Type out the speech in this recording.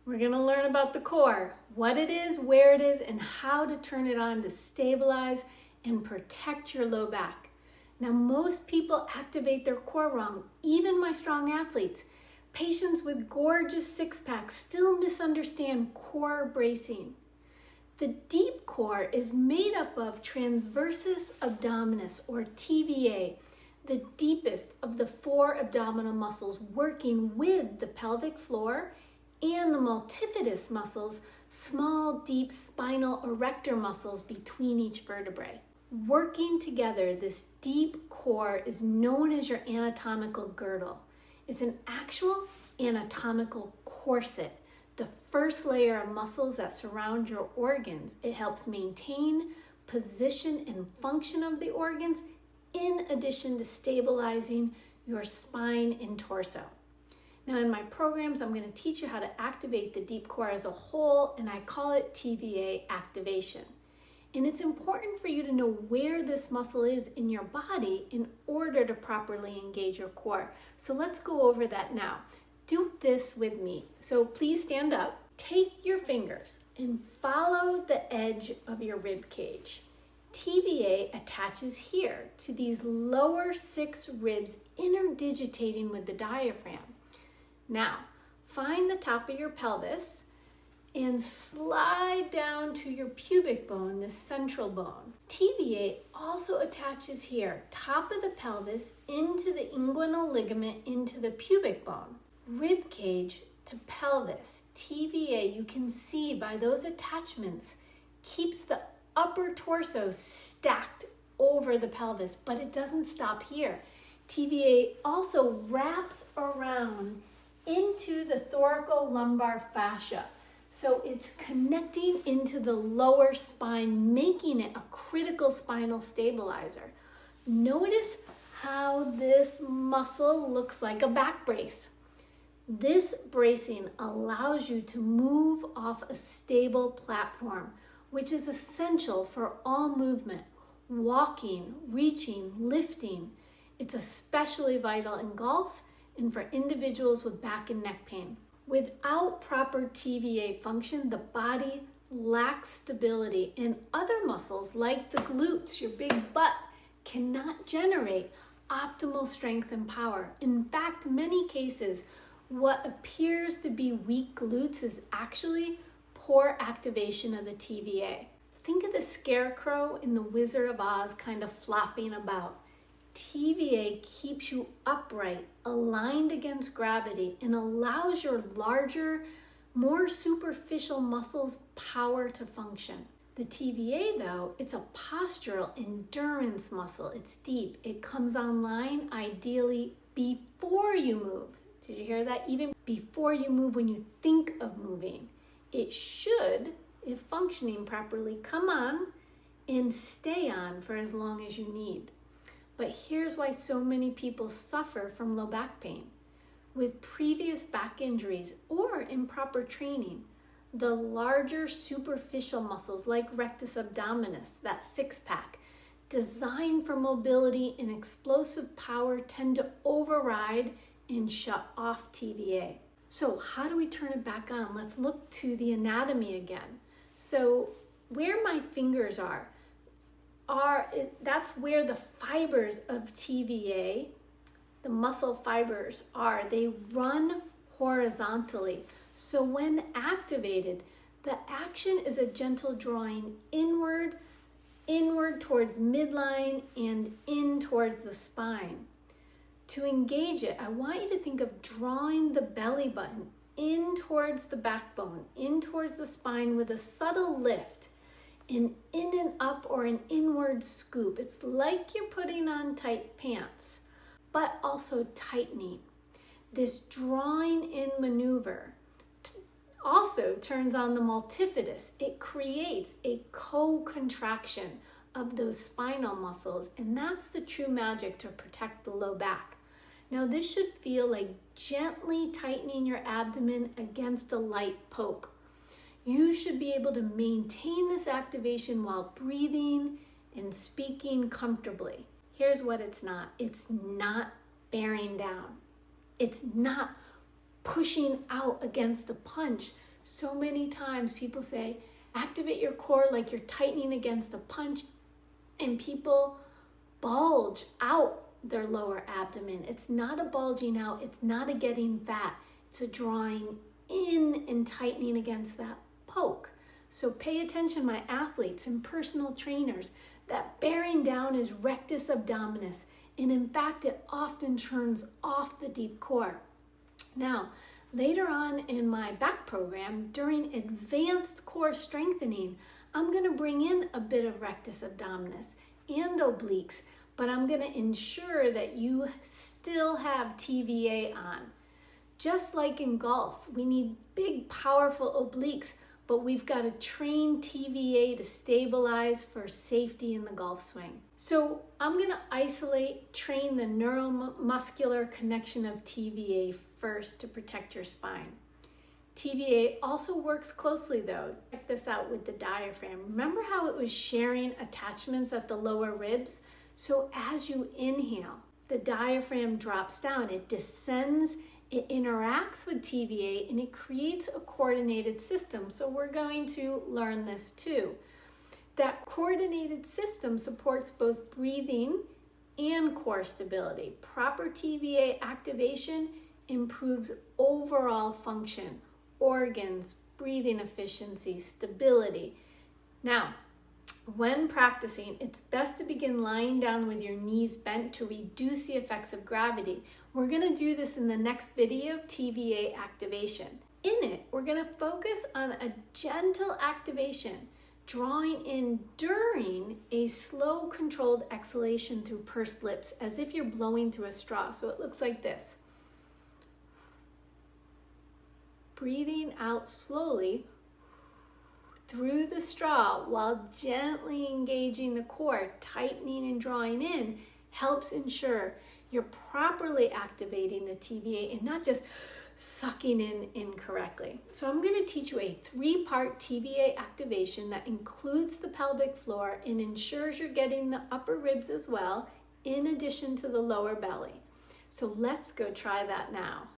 We're going to learn about the core, what it is, where it is, and how to turn it on to stabilize and protect your low back. Now, most people activate their core wrong, even my strong athletes. Patients with gorgeous six-packs still misunderstand core bracing. The deep core is made up of Transversus Abdominis, or TVA, the deepest of the 4 abdominal muscles working with the pelvic floor, and the multifidus muscles, small, deep spinal erector muscles between each vertebrae. Working together, this deep core is known as your anatomical girdle. It's an actual anatomical corset, the first layer of muscles that surround your organs. It helps maintain position and function of the organs, in addition to stabilizing your spine and torso. Now, in my programs, I'm going to teach you how to activate the deep core as a whole, and I call it TVA activation. And it's important for you to know where this muscle is in your body in order to properly engage your core. So let's go over that now. Do this with me. So please stand up, take your fingers, and follow the edge of your rib cage. TVA attaches here to these lower 6 ribs interdigitating with the diaphragm. Now, find the top of your pelvis and slide down to your pubic bone, the central bone. TVA also attaches here, top of the pelvis, into the inguinal ligament, into the pubic bone. Rib cage to pelvis, TVA, you can see by those attachments, keeps the upper torso stacked over the pelvis, but it doesn't stop here. TVA also wraps around into the thoracolumbar fascia. So it's connecting into the lower spine, making it a critical spinal stabilizer. Notice how this muscle looks like a back brace. This bracing allows you to move off a stable platform, which is essential for all movement, walking, reaching, lifting. It's especially vital in golf and for individuals with back and neck pain. Without proper TVA function, the body lacks stability, and other muscles like the glutes, your big butt, cannot generate optimal strength and power. In fact, many cases, what appears to be weak glutes is actually poor activation of the TVA. Think of the scarecrow in the Wizard of Oz kind of flopping about. TVA keeps you upright, aligned against gravity, and allows your larger, more superficial muscles power to function. The TVA, though, it's a postural endurance muscle. It's deep. It comes online ideally before you move. Did you hear that? Even before you move, when you think of moving. It should, if functioning properly, come on and stay on for as long as you need. But here's why so many people suffer from low back pain. With previous back injuries or improper training, the larger superficial muscles like rectus abdominis, that 6-pack, designed for mobility and explosive power, tend to override and shut off TVA. So how do we turn it back on? Let's look to the anatomy again. So where my fingers are, that's where the fibers of TVA, the muscle fibers are. They run horizontally. So when activated, the action is a gentle drawing inward towards midline and in towards the spine. To engage it, I want you to think of drawing the belly button in towards the backbone, in towards the spine with a subtle lift, an in and up or an inward scoop. It's like you're putting on tight pants, but also tightening. This drawing in maneuver also turns on the multifidus. It creates a co-contraction of those spinal muscles, and that's the true magic to protect the low back. Now, this should feel like gently tightening your abdomen against a light poke. You should be able to maintain this activation while breathing and speaking comfortably. Here's what it's not. It's not bearing down. It's not pushing out against the punch So many times people say, activate your core like you're tightening against a punch, and people bulge out their lower abdomen. It's not a bulging out, it's not a getting fat, it's a drawing in and tightening against that poke. So pay attention, my athletes and personal trainers, that bearing down is rectus abdominis, and in fact it often turns off the deep core. Now, later on in my back program, during advanced core strengthening, I'm going to bring in a bit of rectus abdominis and obliques, but I'm going to ensure that you still have TVA on. Just like in golf, we need big, powerful obliques, but we've got to train TVA to stabilize for safety in the golf swing. So I'm going to train the neuromuscular connection of TVA first to protect your spine. TVA also works closely though. Check this out with the diaphragm. Remember how it was sharing attachments at the lower ribs? So as you inhale, the diaphragm drops down, it descends, it interacts with TVA, and it creates a coordinated system. So we're going to learn this too. That coordinated system supports both breathing and core stability. Proper TVA activation improves overall function, organs, breathing efficiency, stability. Now, when practicing, it's best to begin lying down with your knees bent to reduce the effects of gravity. We're going to do this in the next video, TVA activation. In it, we're going to focus on a gentle activation, drawing in during a slow, controlled exhalation through pursed lips, as if you're blowing through a straw. So it looks like this. Breathing out slowly through the straw while gently engaging the core, tightening and drawing in, helps ensure you're properly activating the TVA and not just sucking in incorrectly. So I'm going to teach you a 3-part TVA activation that includes the pelvic floor and ensures you're getting the upper ribs as well, in addition to the lower belly. So let's go try that now.